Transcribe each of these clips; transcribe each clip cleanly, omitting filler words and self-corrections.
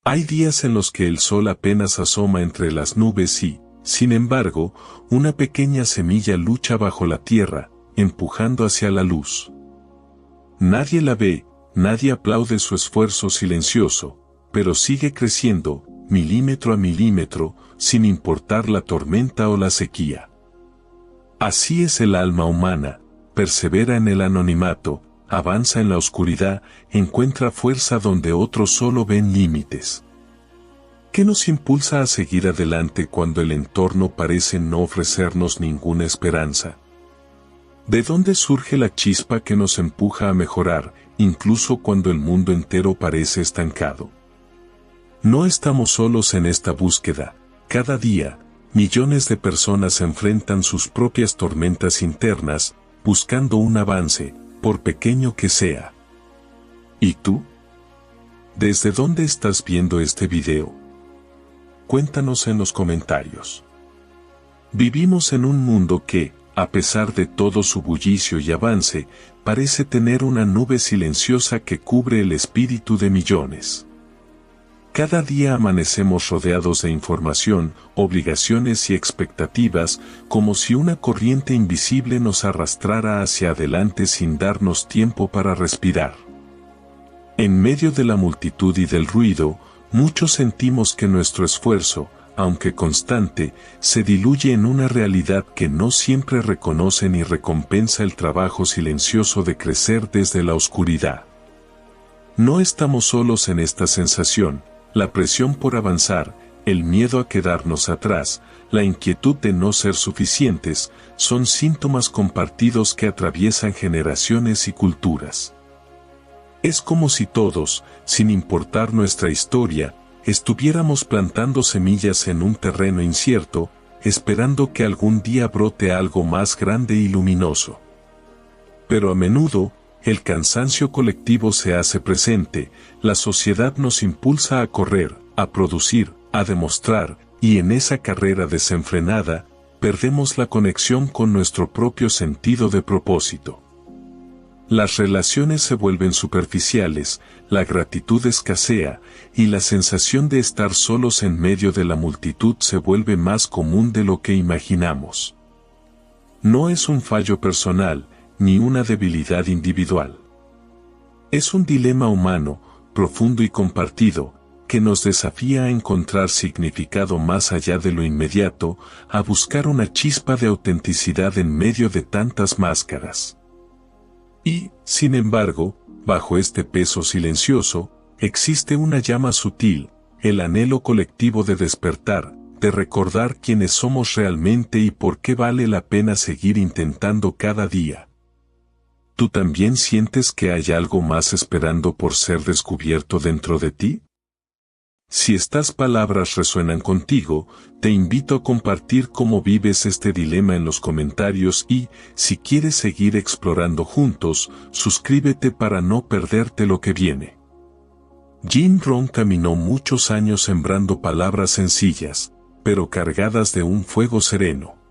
Hay días en los que el sol apenas asoma entre las nubes y, sin embargo, una pequeña semilla lucha bajo la tierra, empujando hacia la luz. Nadie la ve, nadie aplaude su esfuerzo silencioso, pero sigue creciendo, milímetro a milímetro, sin importar la tormenta o la sequía. Así es el alma humana, persevera en el anonimato, avanza en la oscuridad, encuentra fuerza donde otros solo ven límites. ¿Qué nos impulsa a seguir adelante cuando el entorno parece no ofrecernos ninguna esperanza? ¿De dónde surge la chispa que nos empuja a mejorar, incluso cuando el mundo entero parece estancado? No estamos solos en esta búsqueda. Cada día, millones de personas enfrentan sus propias tormentas internas, buscando un avance, por pequeño que sea. ¿Y tú? ¿Desde dónde estás viendo este video? Cuéntanos en los comentarios. Vivimos en un mundo que, a pesar de todo su bullicio y avance, parece tener una nube silenciosa que cubre el espíritu de millones. Cada día amanecemos rodeados de información, obligaciones y expectativas, como si una corriente invisible nos arrastrara hacia adelante sin darnos tiempo para respirar. En medio de la multitud y del ruido, muchos sentimos que nuestro esfuerzo, aunque constante, se diluye en una realidad que no siempre reconoce ni recompensa el trabajo silencioso de crecer desde la oscuridad. No estamos solos en esta sensación. La presión por avanzar, el miedo a quedarnos atrás, la inquietud de no ser suficientes, son síntomas compartidos que atraviesan generaciones y culturas. Es como si todos, sin importar nuestra historia, estuviéramos plantando semillas en un terreno incierto, esperando que algún día brote algo más grande y luminoso. Pero a menudo, el cansancio colectivo se hace presente, la sociedad nos impulsa a correr, a producir, a demostrar, y en esa carrera desenfrenada, perdemos la conexión con nuestro propio sentido de propósito. Las relaciones se vuelven superficiales, la gratitud escasea, y la sensación de estar solos en medio de la multitud se vuelve más común de lo que imaginamos. No es un fallo personal, ni una debilidad individual. Es un dilema humano, profundo y compartido, que nos desafía a encontrar significado más allá de lo inmediato, a buscar una chispa de autenticidad en medio de tantas máscaras. Y, sin embargo, bajo este peso silencioso, existe una llama sutil, el anhelo colectivo de despertar, de recordar quiénes somos realmente y por qué vale la pena seguir intentando cada día. ¿Tú también sientes que hay algo más esperando por ser descubierto dentro de ti? Si estas palabras resuenan contigo, te invito a compartir cómo vives este dilema en los comentarios y, si quieres seguir explorando juntos, suscríbete para no perderte lo que viene. Jim Rohn caminó muchos años sembrando palabras sencillas, pero cargadas de un fuego sereno.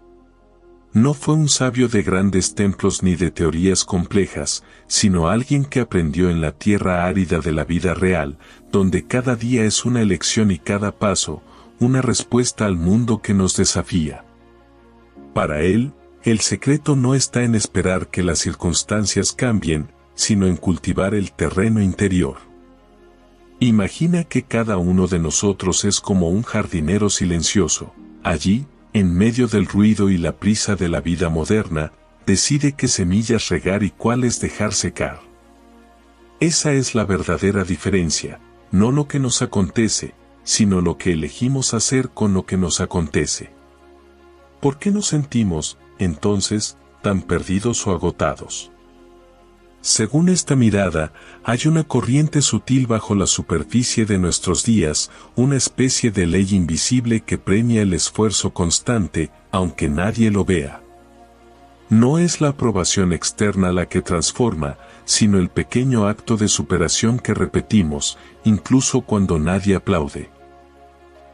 No fue un sabio de grandes templos ni de teorías complejas, sino alguien que aprendió en la tierra árida de la vida real, donde cada día es una elección y cada paso, una respuesta al mundo que nos desafía. Para él, el secreto no está en esperar que las circunstancias cambien, sino en cultivar el terreno interior. Imagina que cada uno de nosotros es como un jardinero silencioso, allí, en medio del ruido y la prisa de la vida moderna, decide qué semillas regar y cuáles dejar secar. Esa es la verdadera diferencia, no lo que nos acontece, sino lo que elegimos hacer con lo que nos acontece. ¿Por qué nos sentimos, entonces, tan perdidos o agotados? Según esta mirada, hay una corriente sutil bajo la superficie de nuestros días, una especie de ley invisible que premia el esfuerzo constante, aunque nadie lo vea. No es la aprobación externa la que transforma, sino el pequeño acto de superación que repetimos, incluso cuando nadie aplaude.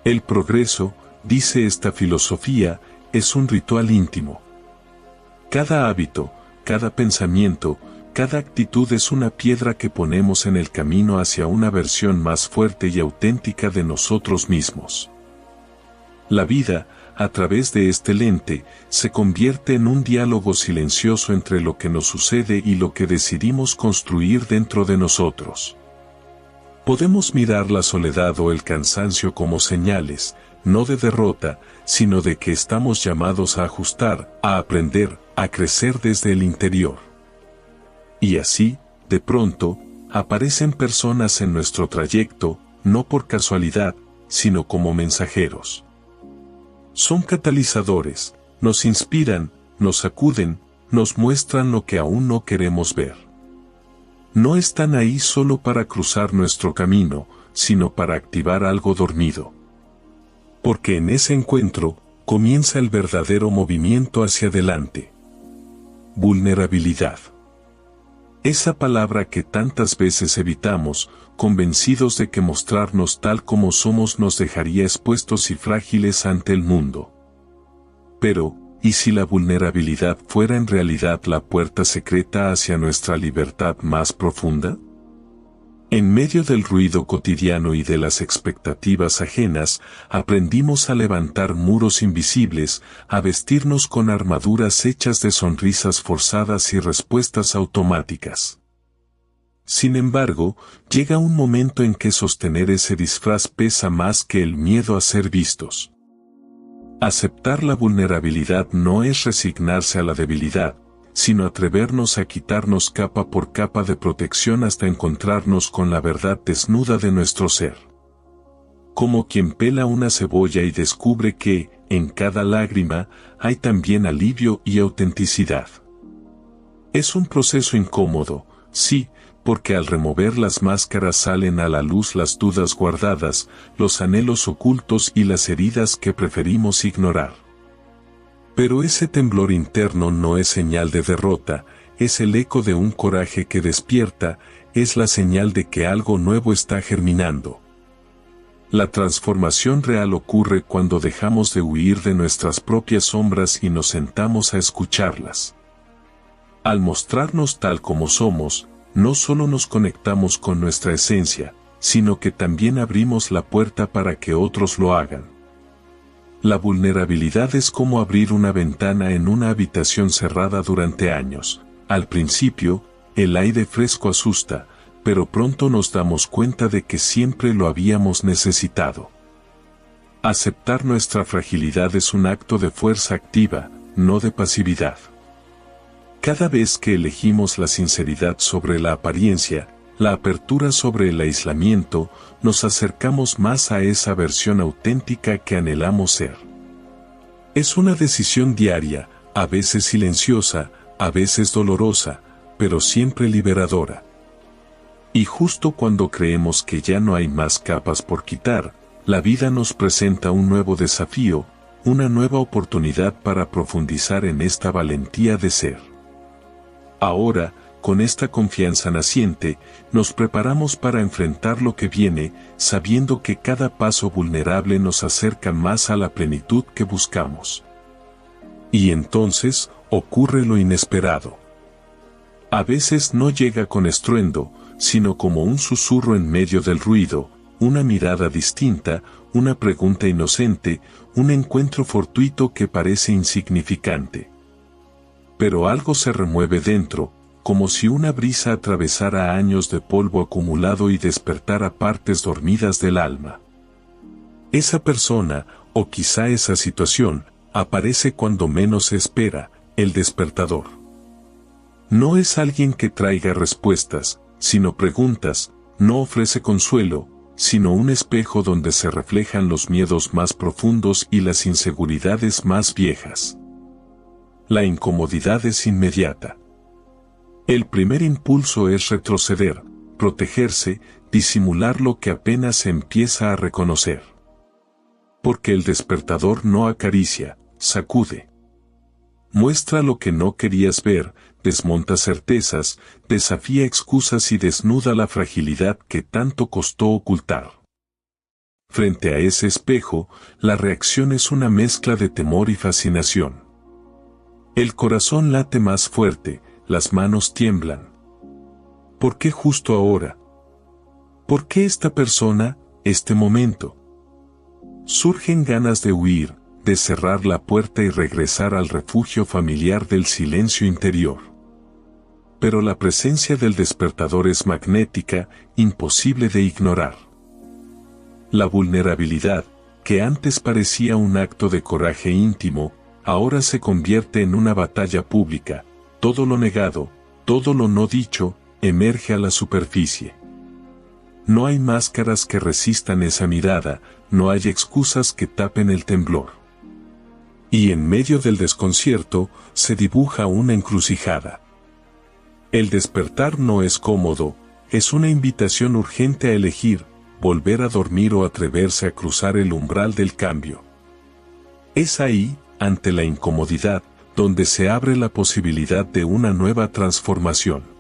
El progreso, dice esta filosofía, es un ritual íntimo. Cada hábito, cada pensamiento, cada actitud es una piedra que ponemos en el camino hacia una versión más fuerte y auténtica de nosotros mismos. La vida, a través de este lente, se convierte en un diálogo silencioso entre lo que nos sucede y lo que decidimos construir dentro de nosotros. Podemos mirar la soledad o el cansancio como señales, no de derrota, sino de que estamos llamados a ajustar, a aprender, a crecer desde el interior. Y así, de pronto, aparecen personas en nuestro trayecto, no por casualidad, sino como mensajeros. Son catalizadores, nos inspiran, nos sacuden, nos muestran lo que aún no queremos ver. No están ahí solo para cruzar nuestro camino, sino para activar algo dormido. Porque en ese encuentro, comienza el verdadero movimiento hacia adelante. Vulnerabilidad. Esa palabra que tantas veces evitamos, convencidos de que mostrarnos tal como somos nos dejaría expuestos y frágiles ante el mundo. Pero, ¿y si la vulnerabilidad fuera en realidad la puerta secreta hacia nuestra libertad más profunda? En medio del ruido cotidiano y de las expectativas ajenas, aprendimos a levantar muros invisibles, a vestirnos con armaduras hechas de sonrisas forzadas y respuestas automáticas. Sin embargo, llega un momento en que sostener ese disfraz pesa más que el miedo a ser vistos. Aceptar la vulnerabilidad no es resignarse a la debilidad, sino atrevernos a quitarnos capa por capa de protección hasta encontrarnos con la verdad desnuda de nuestro ser. Como quien pela una cebolla y descubre que, en cada lágrima, hay también alivio y autenticidad. Es un proceso incómodo, sí, porque al remover las máscaras salen a la luz las dudas guardadas, los anhelos ocultos y las heridas que preferimos ignorar. Pero ese temblor interno no es señal de derrota, es el eco de un coraje que despierta, es la señal de que algo nuevo está germinando. La transformación real ocurre cuando dejamos de huir de nuestras propias sombras y nos sentamos a escucharlas. Al mostrarnos tal como somos, no solo nos conectamos con nuestra esencia, sino que también abrimos la puerta para que otros lo hagan. La vulnerabilidad es como abrir una ventana en una habitación cerrada durante años. Al principio, el aire fresco asusta, pero pronto nos damos cuenta de que siempre lo habíamos necesitado. Aceptar nuestra fragilidad es un acto de fuerza activa, no de pasividad. Cada vez que elegimos la sinceridad sobre la apariencia, la apertura sobre el aislamiento, nos acercamos más a esa versión auténtica que anhelamos ser. Es una decisión diaria, a veces silenciosa, a veces dolorosa, pero siempre liberadora. Y justo cuando creemos que ya no hay más capas por quitar, la vida nos presenta un nuevo desafío, una nueva oportunidad para profundizar en esta valentía de ser. Ahora, con esta confianza naciente, nos preparamos para enfrentar lo que viene, sabiendo que cada paso vulnerable nos acerca más a la plenitud que buscamos. Y entonces, ocurre lo inesperado. A veces no llega con estruendo, sino como un susurro en medio del ruido, una mirada distinta, una pregunta inocente, un encuentro fortuito que parece insignificante. Pero algo se remueve dentro, como si una brisa atravesara años de polvo acumulado y despertara partes dormidas del alma. Esa persona, o quizá esa situación, aparece cuando menos se espera, el despertador. No es alguien que traiga respuestas, sino preguntas, no ofrece consuelo, sino un espejo donde se reflejan los miedos más profundos y las inseguridades más viejas. La incomodidad es inmediata. El primer impulso es retroceder, protegerse, disimular lo que apenas se empieza a reconocer. Porque el despertador no acaricia, sacude. Muestra lo que no querías ver, desmonta certezas, desafía excusas y desnuda la fragilidad que tanto costó ocultar. Frente a ese espejo, la reacción es una mezcla de temor y fascinación. El corazón late más fuerte, las manos tiemblan, ¿Por qué justo ahora? ¿Por qué esta persona, este momento? Surgen ganas de huir, de cerrar la puerta y regresar al refugio familiar del silencio interior. Pero la presencia del despertador es magnética, imposible de ignorar. La vulnerabilidad, que antes parecía un acto de coraje íntimo, ahora se convierte en una batalla pública. Todo lo negado, todo lo no dicho, emerge a la superficie. No hay máscaras que resistan esa mirada, no hay excusas que tapen el temblor. Y en medio del desconcierto, se dibuja una encrucijada. El despertar no es cómodo, es una invitación urgente a elegir, volver a dormir o atreverse a cruzar el umbral del cambio. Es ahí, ante la incomodidad, donde se abre la posibilidad de una nueva transformación.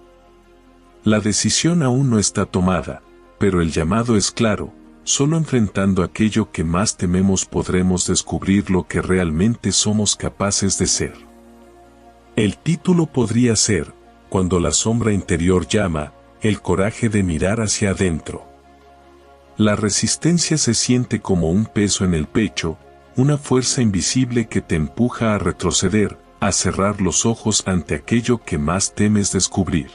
La decisión aún no está tomada, pero el llamado es claro, solo enfrentando aquello que más tememos podremos descubrir lo que realmente somos capaces de ser. El título podría ser, Cuando la sombra interior llama, el coraje de mirar hacia adentro. La resistencia se siente como un peso en el pecho, una fuerza invisible que te empuja a retroceder, a cerrar los ojos ante aquello que más temes descubrir.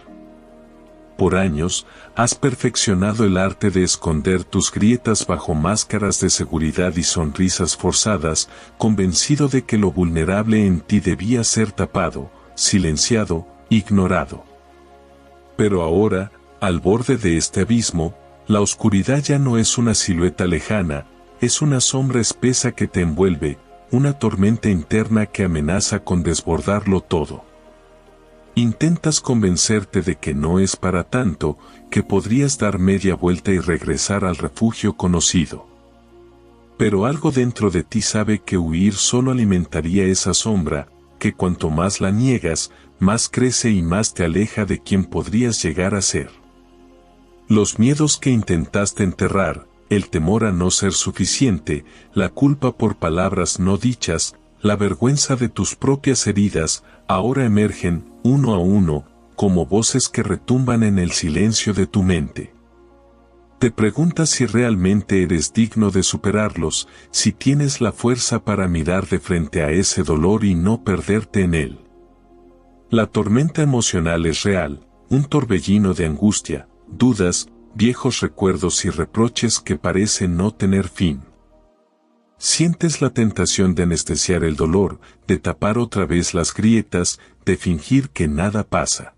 Por años, has perfeccionado el arte de esconder tus grietas bajo máscaras de seguridad y sonrisas forzadas, convencido de que lo vulnerable en ti debía ser tapado, silenciado, ignorado. Pero ahora, al borde de este abismo, la oscuridad ya no es una silueta lejana, es una sombra espesa que te envuelve, una tormenta interna que amenaza con desbordarlo todo. Intentas convencerte de que no es para tanto, que podrías dar media vuelta y regresar al refugio conocido. Pero algo dentro de ti sabe que huir solo alimentaría esa sombra, que cuanto más la niegas, más crece y más te aleja de quien podrías llegar a ser. Los miedos que intentaste enterrar, el temor a no ser suficiente, la culpa por palabras no dichas, la vergüenza de tus propias heridas, ahora emergen, uno a uno, como voces que retumban en el silencio de tu mente. Te preguntas si realmente eres digno de superarlos, si tienes la fuerza para mirar de frente a ese dolor y no perderte en él. La tormenta emocional es real, un torbellino de angustia, dudas, viejos recuerdos y reproches que parecen no tener fin. Sientes la tentación de anestesiar el dolor, de tapar otra vez las grietas, de fingir que nada pasa.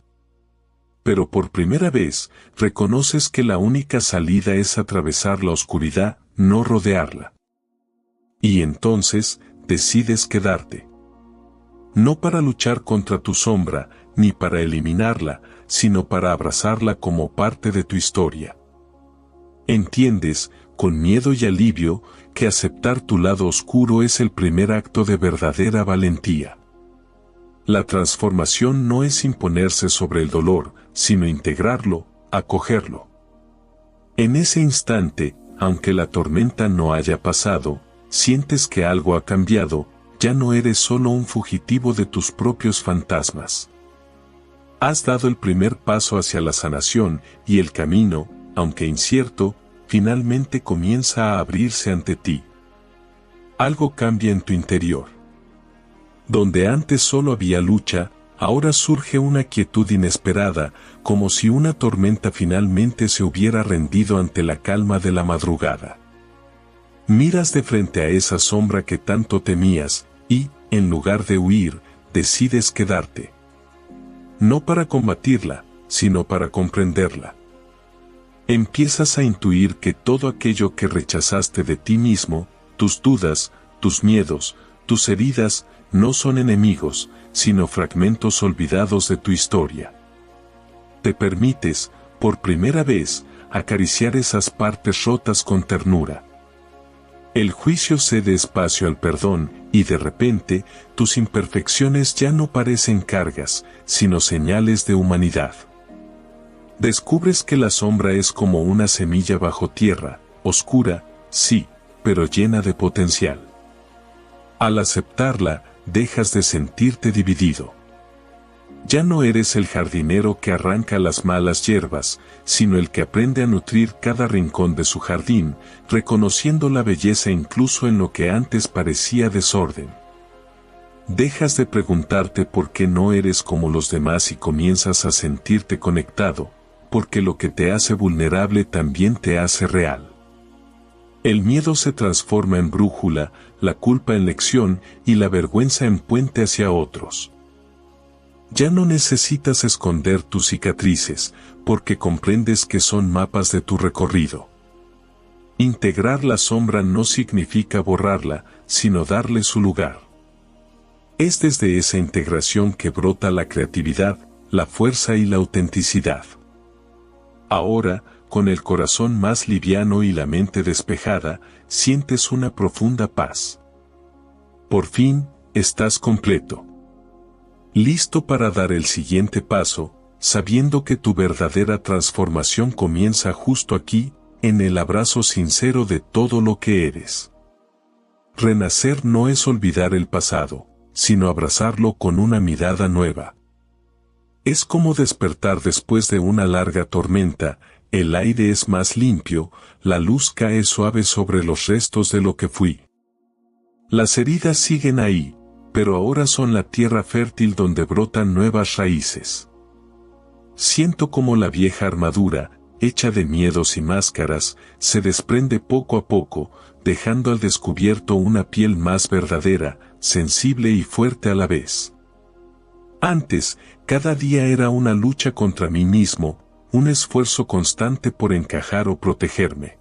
Pero por primera vez, reconoces que la única salida es atravesar la oscuridad, no rodearla. Y entonces, decides quedarte. No para luchar contra tu sombra, ni para eliminarla, sino para abrazarla como parte de tu historia. Entiendes, con miedo y alivio, que aceptar tu lado oscuro es el primer acto de verdadera valentía. La transformación no es imponerse sobre el dolor, sino integrarlo, acogerlo. En ese instante, aunque la tormenta no haya pasado, sientes que algo ha cambiado, ya no eres solo un fugitivo de tus propios fantasmas. Has dado el primer paso hacia la sanación y el camino, aunque incierto, finalmente comienza a abrirse ante ti. Algo cambia en tu interior. Donde antes solo había lucha, ahora surge una quietud inesperada, como si una tormenta finalmente se hubiera rendido ante la calma de la madrugada. Miras de frente a esa sombra que tanto temías, y, en lugar de huir, decides quedarte. No para combatirla, sino para comprenderla. Empiezas a intuir que todo aquello que rechazaste de ti mismo, tus dudas, tus miedos, tus heridas, no son enemigos, sino fragmentos olvidados de tu historia. Te permites, por primera vez, acariciar esas partes rotas con ternura. El juicio cede espacio al perdón, y de repente, tus imperfecciones ya no parecen cargas, sino señales de humanidad. Descubres que la sombra es como una semilla bajo tierra, oscura, sí, pero llena de potencial. Al aceptarla, dejas de sentirte dividido. Ya no eres el jardinero que arranca las malas hierbas, sino el que aprende a nutrir cada rincón de su jardín, reconociendo la belleza incluso en lo que antes parecía desorden. Dejas de preguntarte por qué no eres como los demás y comienzas a sentirte conectado, porque lo que te hace vulnerable también te hace real. El miedo se transforma en brújula, la culpa en lección y la vergüenza en puente hacia otros. Ya no necesitas esconder tus cicatrices, porque comprendes que son mapas de tu recorrido. Integrar la sombra no significa borrarla, sino darle su lugar. Es desde esa integración que brota la creatividad, la fuerza y la autenticidad. Ahora, con el corazón más liviano y la mente despejada, sientes una profunda paz. Por fin, estás completo. Listo para dar el siguiente paso, sabiendo que tu verdadera transformación comienza justo aquí, en el abrazo sincero de todo lo que eres. Renacer no es olvidar el pasado, sino abrazarlo con una mirada nueva. Es como despertar después de una larga tormenta, el aire es más limpio, la luz cae suave sobre los restos de lo que fui. Las heridas siguen ahí, pero ahora son la tierra fértil donde brotan nuevas raíces. Siento como la vieja armadura, hecha de miedos y máscaras, se desprende poco a poco, dejando al descubierto una piel más verdadera, sensible y fuerte a la vez. Antes, cada día era una lucha contra mí mismo, un esfuerzo constante por encajar o protegerme.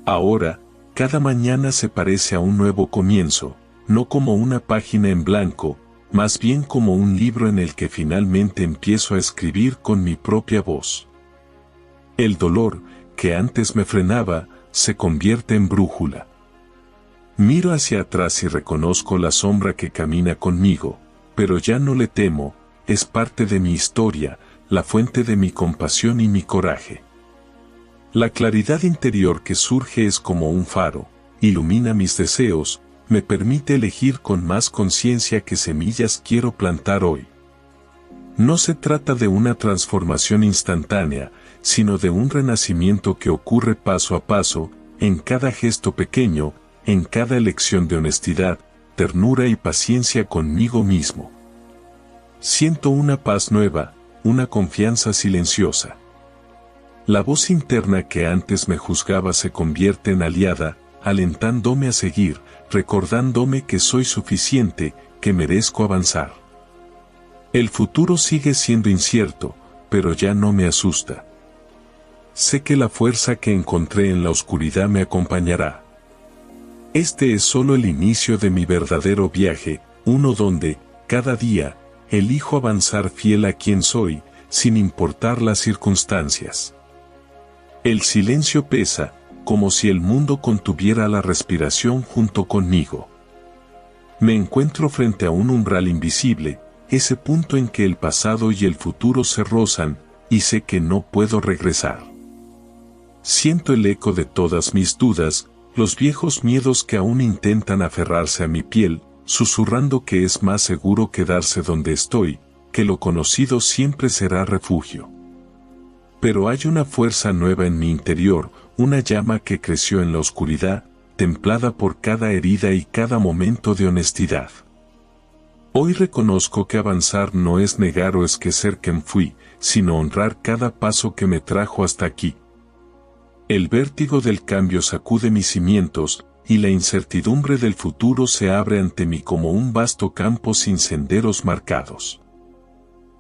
Ahora, cada mañana se parece a un nuevo comienzo, no como una página en blanco, más bien como un libro en el que finalmente empiezo a escribir con mi propia voz. El dolor, que antes me frenaba, se convierte en brújula. Miro hacia atrás y reconozco la sombra que camina conmigo, pero ya no le temo, es parte de mi historia, la fuente de mi compasión y mi coraje. La claridad interior que surge es como un faro, ilumina mis deseos, me permite elegir con más conciencia qué semillas quiero plantar hoy. No se trata de una transformación instantánea, sino de un renacimiento que ocurre paso a paso, en cada gesto pequeño, en cada elección de honestidad, ternura y paciencia conmigo mismo. Siento una paz nueva, una confianza silenciosa. La voz interna que antes me juzgaba se convierte en aliada, alentándome a seguir, recordándome que soy suficiente, que merezco avanzar. El futuro sigue siendo incierto, pero ya no me asusta. Sé que la fuerza que encontré en la oscuridad me acompañará. Este es solo el inicio de mi verdadero viaje, uno donde, cada día, elijo avanzar fiel a quien soy, sin importar las circunstancias. El silencio pesa, como si el mundo contuviera la respiración junto conmigo. Me encuentro frente a un umbral invisible, ese punto en que el pasado y el futuro se rozan, y sé que no puedo regresar. Siento el eco de todas mis dudas, los viejos miedos que aún intentan aferrarse a mi piel, susurrando que es más seguro quedarse donde estoy, que lo conocido siempre será refugio. Pero hay una fuerza nueva en mi interior, una llama que creció en la oscuridad, templada por cada herida y cada momento de honestidad. Hoy reconozco que avanzar no es negar o esquecer quien fui, sino honrar cada paso que me trajo hasta aquí. El vértigo del cambio sacude mis cimientos, y la incertidumbre del futuro se abre ante mí como un vasto campo sin senderos marcados.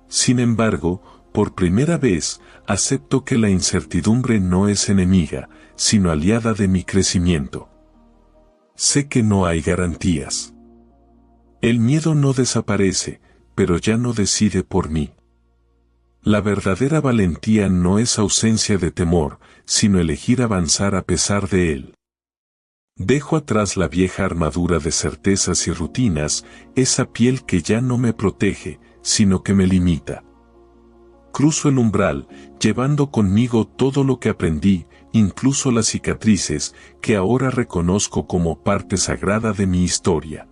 Sin embargo, por primera vez, acepto que la incertidumbre no es enemiga, sino aliada de mi crecimiento. Sé que no hay garantías. El miedo no desaparece, pero ya no decide por mí. La verdadera valentía no es ausencia de temor, sino elegir avanzar a pesar de él. Dejo atrás la vieja armadura de certezas y rutinas, esa piel que ya no me protege, sino que me limita. Cruzo el umbral, llevando conmigo todo lo que aprendí, incluso las cicatrices, que ahora reconozco como parte sagrada de mi historia.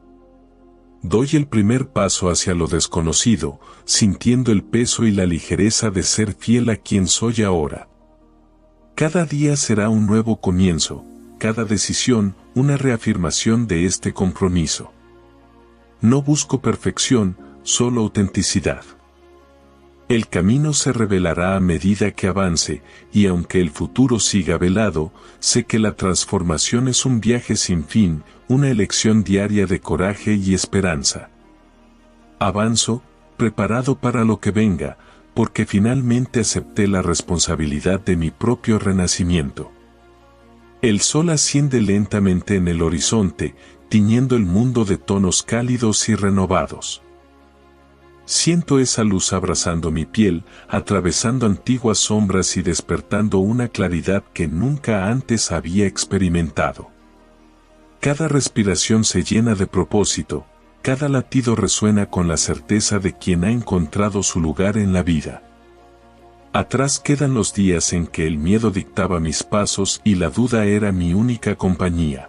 Doy el primer paso hacia lo desconocido, sintiendo el peso y la ligereza de ser fiel a quien soy ahora. Cada día será un nuevo comienzo, cada decisión una reafirmación de este compromiso. No busco perfección, solo autenticidad. El camino se revelará a medida que avance, y aunque el futuro siga velado, sé que la transformación es un viaje sin fin, una elección diaria de coraje y esperanza. Avanzo, preparado para lo que venga, porque finalmente acepté la responsabilidad de mi propio renacimiento. El sol asciende lentamente en el horizonte, tiñendo el mundo de tonos cálidos y renovados. Siento esa luz abrazando mi piel, atravesando antiguas sombras y despertando una claridad que nunca antes había experimentado. Cada respiración se llena de propósito, cada latido resuena con la certeza de quien ha encontrado su lugar en la vida. Atrás quedan los días en que el miedo dictaba mis pasos y la duda era mi única compañía.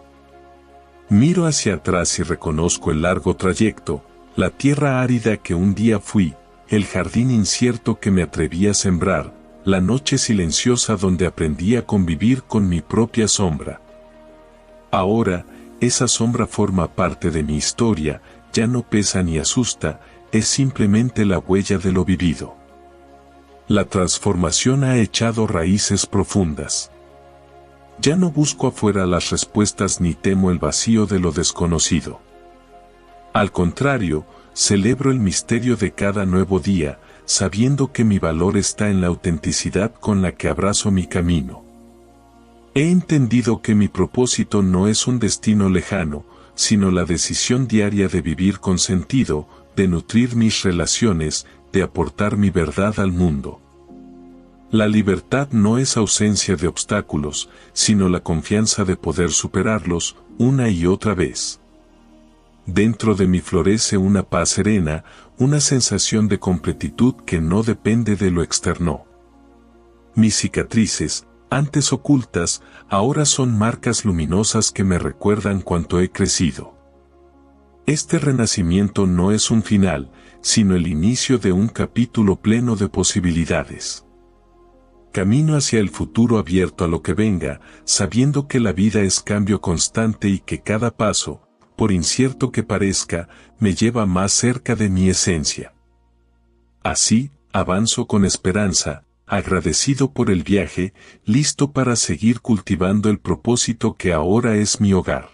Miro hacia atrás y reconozco el largo trayecto, la tierra árida que un día fui, el jardín incierto que me atreví a sembrar, la noche silenciosa donde aprendí a convivir con mi propia sombra. Ahora, esa sombra forma parte de mi historia, ya no pesa ni asusta, es simplemente la huella de lo vivido. La transformación ha echado raíces profundas. Ya no busco afuera las respuestas ni temo el vacío de lo desconocido. Al contrario, celebro el misterio de cada nuevo día, sabiendo que mi valor está en la autenticidad con la que abrazo mi camino. He entendido que mi propósito no es un destino lejano, sino la decisión diaria de vivir con sentido, de nutrir mis relaciones, de aportar mi verdad al mundo. La libertad no es ausencia de obstáculos, sino la confianza de poder superarlos una y otra vez. Dentro de mí florece una paz serena, una sensación de completitud que no depende de lo externo. Mis cicatrices, antes ocultas, ahora son marcas luminosas que me recuerdan cuánto he crecido. Este renacimiento no es un final, sino el inicio de un capítulo pleno de posibilidades. Camino hacia el futuro abierto a lo que venga, sabiendo que la vida es cambio constante y que cada paso, por incierto que parezca, me lleva más cerca de mi esencia. Así, avanzo con esperanza, agradecido por el viaje, listo para seguir cultivando el propósito que ahora es mi hogar.